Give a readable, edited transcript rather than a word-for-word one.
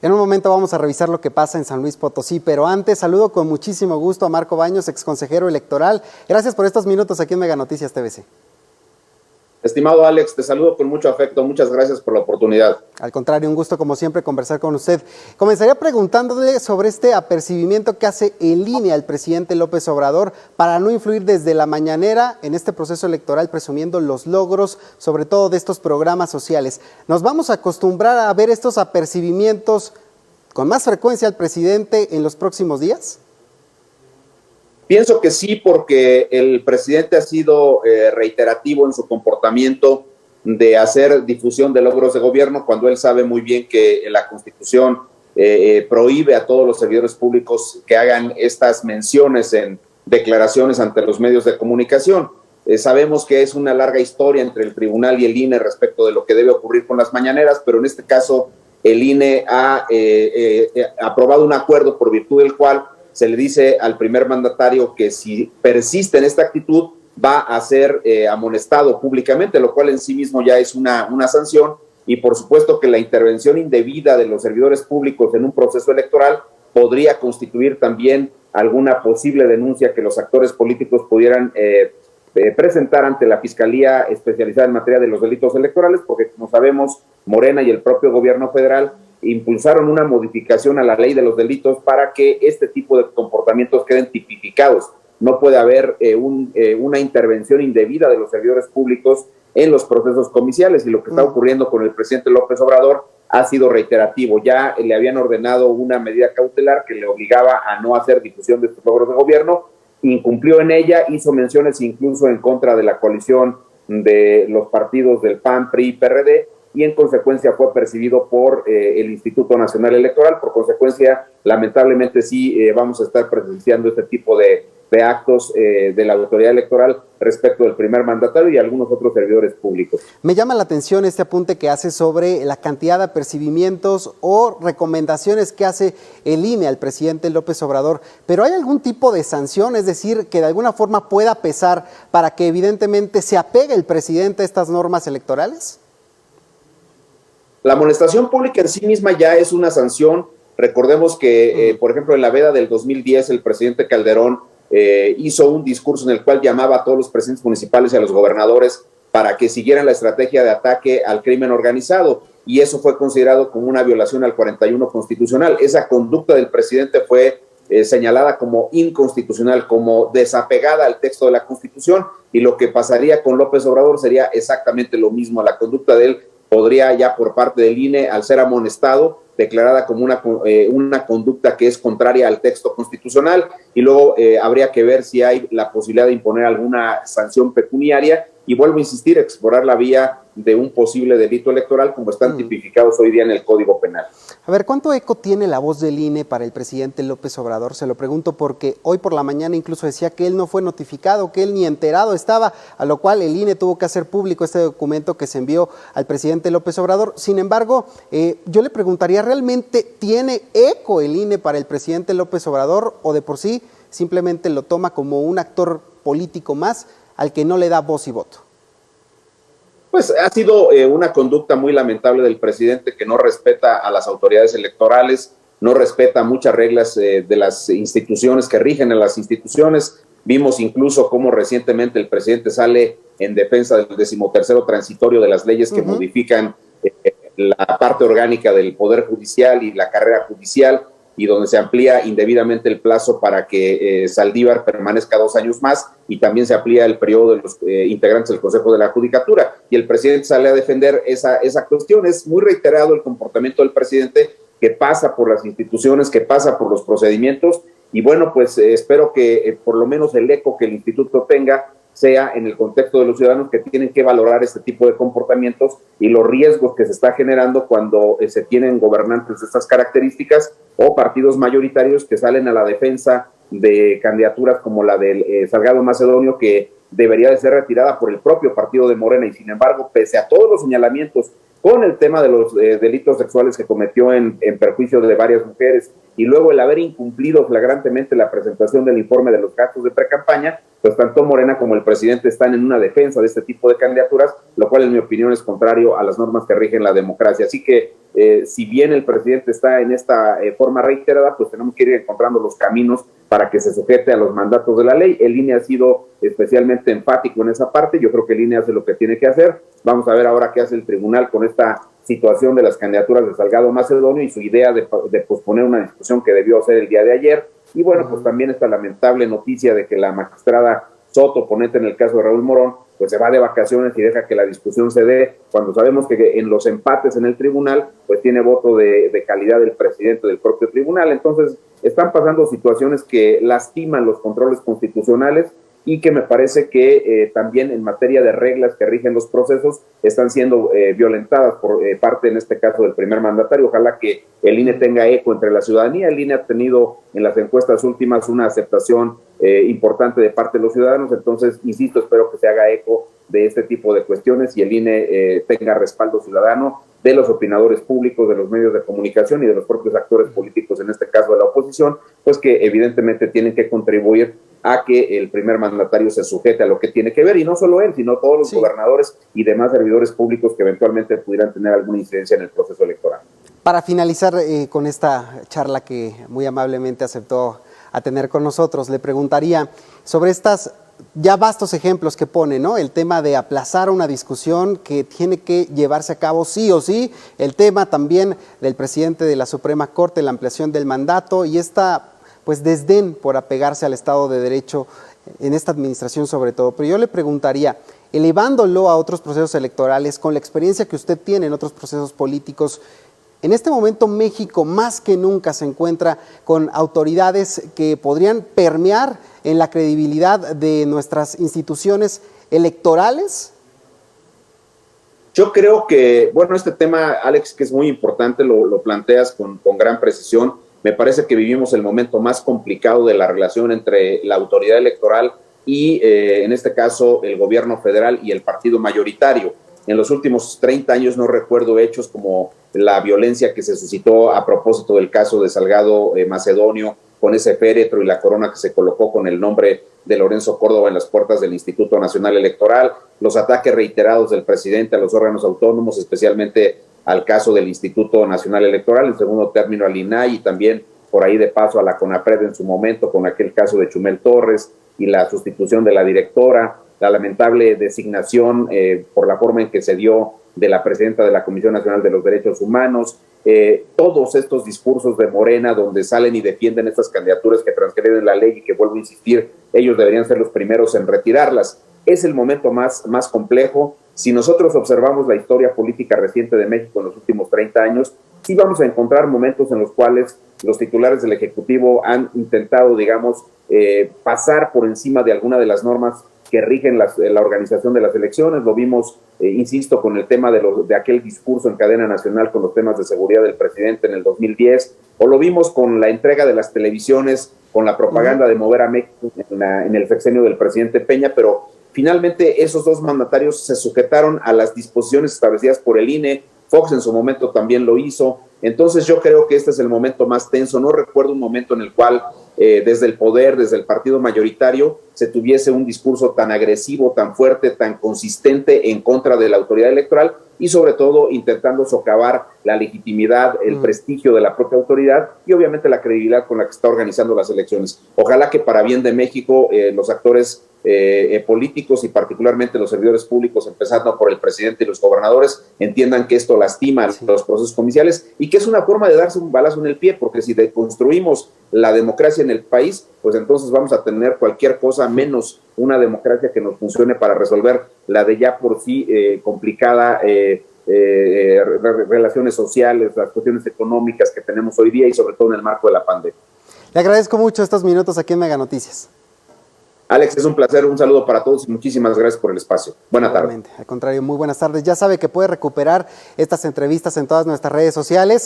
En un momento vamos a revisar lo que pasa en San Luis Potosí, pero antes saludo con muchísimo gusto a Marco Baños, exconsejero electoral. Gracias por estos minutos aquí en Mega Noticias TVC. Estimado Alex, te saludo con mucho afecto, muchas gracias por la oportunidad. Al contrario, un gusto como siempre conversar con usted. Comenzaría preguntándole sobre este apercibimiento que hace el INE al presidente López Obrador para no influir desde la mañanera en este proceso electoral, presumiendo los logros, sobre todo de estos programas sociales. ¿Nos vamos a acostumbrar a ver estos apercibimientos con más frecuencia al presidente en los próximos días? Pienso que sí, porque el presidente ha sido reiterativo en su comportamiento de hacer difusión de logros de gobierno, cuando él sabe muy bien que la Constitución prohíbe a todos los servidores públicos que hagan estas menciones en declaraciones ante los medios de comunicación. Sabemos que es una larga historia entre el tribunal y el INE respecto de lo que debe ocurrir con las mañaneras, pero en este caso el INE ha aprobado un acuerdo por virtud del cual se le dice al primer mandatario que si persiste en esta actitud va a ser amonestado públicamente, lo cual en sí mismo ya es una sanción, y por supuesto que la intervención indebida de los servidores públicos en un proceso electoral podría constituir también alguna posible denuncia que los actores políticos pudieran presentar ante la Fiscalía especializada en materia de los delitos electorales, porque como sabemos, Morena y el propio gobierno federal impulsaron una modificación a la ley de los delitos para que este tipo de comportamientos queden tipificados. No puede haber una intervención indebida de los servidores públicos en los procesos comiciales, y lo que está ocurriendo con el presidente López Obrador ha sido reiterativo. Ya le habían ordenado una medida cautelar que le obligaba a no hacer difusión de estos logros de gobierno, incumplió en ella, hizo menciones incluso en contra de la coalición de los partidos del PAN, PRI y PRD, y en consecuencia fue percibido por el Instituto Nacional Electoral. Por consecuencia, lamentablemente sí vamos a estar presenciando este tipo de actos de la autoridad electoral respecto del primer mandatario y algunos otros servidores públicos. Me llama la atención este apunte que hace sobre la cantidad de apercibimientos o recomendaciones que hace el INE al presidente López Obrador, pero ¿hay algún tipo de sanción, es decir, que de alguna forma pueda pesar para que evidentemente se apegue el presidente a estas normas electorales? La amonestación pública en sí misma ya es una sanción. Recordemos que, por ejemplo, en la veda del 2010, el presidente Calderón hizo un discurso en el cual llamaba a todos los presidentes municipales y a los gobernadores para que siguieran la estrategia de ataque al crimen organizado, y eso fue considerado como una violación al 41 constitucional. Esa conducta del presidente fue señalada como inconstitucional, como desapegada al texto de la Constitución, y lo que pasaría con López Obrador sería exactamente lo mismo. La conducta de él podría ya por parte del INE, al ser amonestado, declarada como una conducta que es contraria al texto constitucional, y luego habría que ver si hay la posibilidad de imponer alguna sanción pecuniaria, y vuelvo a insistir, explorar la vía de un posible delito electoral como están tipificados hoy día en el Código Penal. A ver, ¿cuánto eco tiene la voz del INE para el presidente López Obrador? Se lo pregunto porque hoy por la mañana incluso decía que él no fue notificado, que él ni enterado estaba, a lo cual el INE tuvo que hacer público este documento que se envió al presidente López Obrador. Sin embargo, yo le preguntaría, ¿realmente tiene eco el INE para el presidente López Obrador, o de por sí simplemente lo toma como un actor político más al que no le da voz y voto? Pues ha sido una conducta muy lamentable del presidente, que no respeta a las autoridades electorales, no respeta muchas reglas de las instituciones que rigen a las instituciones. Vimos incluso cómo recientemente el presidente sale en defensa del 13º transitorio de las leyes que modifican la parte orgánica del Poder Judicial y la carrera judicial, y donde se amplía indebidamente el plazo para que Saldívar permanezca 2 años más, y también se amplía el periodo de los integrantes del Consejo de la Judicatura, y el presidente sale a defender esa cuestión. Es muy reiterado el comportamiento del presidente, que pasa por las instituciones, que pasa por los procedimientos, y bueno, pues espero que por lo menos el eco que el instituto tenga sea en el contexto de los ciudadanos, que tienen que valorar este tipo de comportamientos y los riesgos que se está generando cuando se tienen gobernantes de estas características o partidos mayoritarios que salen a la defensa de candidaturas como la del Salgado Macedonio, que debería de ser retirada por el propio partido de Morena, y sin embargo, pese a todos los señalamientos con el tema de los delitos sexuales que cometió en perjuicio de varias mujeres y luego el haber incumplido flagrantemente la presentación del informe de los gastos de precampaña, pues tanto Morena como el presidente están en una defensa de este tipo de candidaturas, lo cual en mi opinión es contrario a las normas que rigen la democracia. Así que si bien el presidente está en esta forma reiterada, pues tenemos que ir encontrando los caminos para que se sujete a los mandatos de la ley. El INE ha sido especialmente enfático en esa parte. Yo creo que el INE hace lo que tiene que hacer. Vamos a ver ahora qué hace el tribunal con esta situación de las candidaturas de Salgado Macedonio y su idea de posponer una discusión que debió ser el día de ayer. Y bueno, pues también esta lamentable noticia de que la magistrada Soto, ponente en el caso de Raúl Morón, pues se va de vacaciones y deja que la discusión se dé, cuando sabemos que en los empates en el tribunal, pues tiene voto de calidad del presidente del propio tribunal. Entonces, están pasando situaciones que lastiman los controles constitucionales y que me parece que también en materia de reglas que rigen los procesos están siendo violentadas por parte, en este caso, del primer mandatario. Ojalá que el INE tenga eco entre la ciudadanía. El INE ha tenido en las encuestas últimas una aceptación importante de parte de los ciudadanos, entonces, insisto, espero que se haga eco de este tipo de cuestiones y el INE tenga respaldo ciudadano de los opinadores públicos, de los medios de comunicación y de los propios actores políticos, en este caso de la oposición, pues que evidentemente tienen que contribuir a que el primer mandatario se sujete a lo que tiene que ver, y no solo él, sino todos los gobernadores y demás servidores públicos que eventualmente pudieran tener alguna incidencia en el proceso electoral. Para finalizar con esta charla que muy amablemente aceptó a tener con nosotros, le preguntaría sobre estas ya vastos ejemplos que pone, ¿no? El tema de aplazar una discusión que tiene que llevarse a cabo sí o sí, el tema también del presidente de la Suprema Corte, la ampliación del mandato y esta pues desdén por apegarse al Estado de Derecho en esta administración sobre todo. Pero yo le preguntaría, elevándolo a otros procesos electorales, con la experiencia que usted tiene en otros procesos políticos, en este momento México más que nunca se encuentra con autoridades que podrían permear en la credibilidad de nuestras instituciones electorales. Yo creo que, bueno, este tema, Alex, que es muy importante, lo planteas con gran precisión. Me parece que vivimos el momento más complicado de la relación entre la autoridad electoral y, en este caso, el gobierno federal y el partido mayoritario. En los últimos 30 años no recuerdo hechos como la violencia que se suscitó a propósito del caso de Salgado Macedonio, con ese féretro y la corona que se colocó con el nombre de Lorenzo Córdoba en las puertas del Instituto Nacional Electoral, los ataques reiterados del presidente a los órganos autónomos, especialmente al caso del Instituto Nacional Electoral, en segundo término al INAI y también por ahí de paso a la CONAPRED en su momento con aquel caso de Chumel Torres y la sustitución de la directora, la lamentable designación por la forma en que se dio de la presidenta de la Comisión Nacional de los Derechos Humanos, todos estos discursos de Morena donde salen y defienden estas candidaturas que transgreden la ley y que, vuelvo a insistir, ellos deberían ser los primeros en retirarlas. Es el momento más complejo. Si nosotros observamos la historia política reciente de México en los últimos 30 años, sí vamos a encontrar momentos en los cuales los titulares del Ejecutivo han intentado, digamos, pasar por encima de alguna de las normas que rigen la organización de las elecciones. Lo vimos, insisto, con el tema de aquel discurso en cadena nacional con los temas de seguridad del presidente en el 2010, o lo vimos con la entrega de las televisiones, con la propaganda de mover a México en el sexenio del presidente Peña, pero finalmente esos dos mandatarios se sujetaron a las disposiciones establecidas por el INE. Fox en su momento también lo hizo. Entonces yo creo que este es el momento más tenso. No recuerdo un momento en el cual desde el poder, desde el partido mayoritario, se tuviese un discurso tan agresivo, tan fuerte, tan consistente en contra de la autoridad electoral y sobre todo intentando socavar la legitimidad, el prestigio de la propia autoridad y obviamente la credibilidad con la que está organizando las elecciones. Ojalá que para bien de México los actores políticos y particularmente los servidores públicos, empezando por el presidente y los gobernadores, entiendan que esto lastima los procesos comiciales y que es una forma de darse un balazo en el pie, porque si deconstruimos la democracia en el país, pues entonces vamos a tener cualquier cosa menos una democracia que nos funcione para resolver la de ya por sí complicada relaciones sociales, las cuestiones económicas que tenemos hoy día y sobre todo en el marco de la pandemia. Le agradezco mucho estos minutos aquí en Mega Noticias. Alex, es un placer, un saludo para todos y muchísimas gracias por el espacio. Buenas tardes. Al contrario, muy buenas tardes. Ya sabe que puede recuperar estas entrevistas en todas nuestras redes sociales.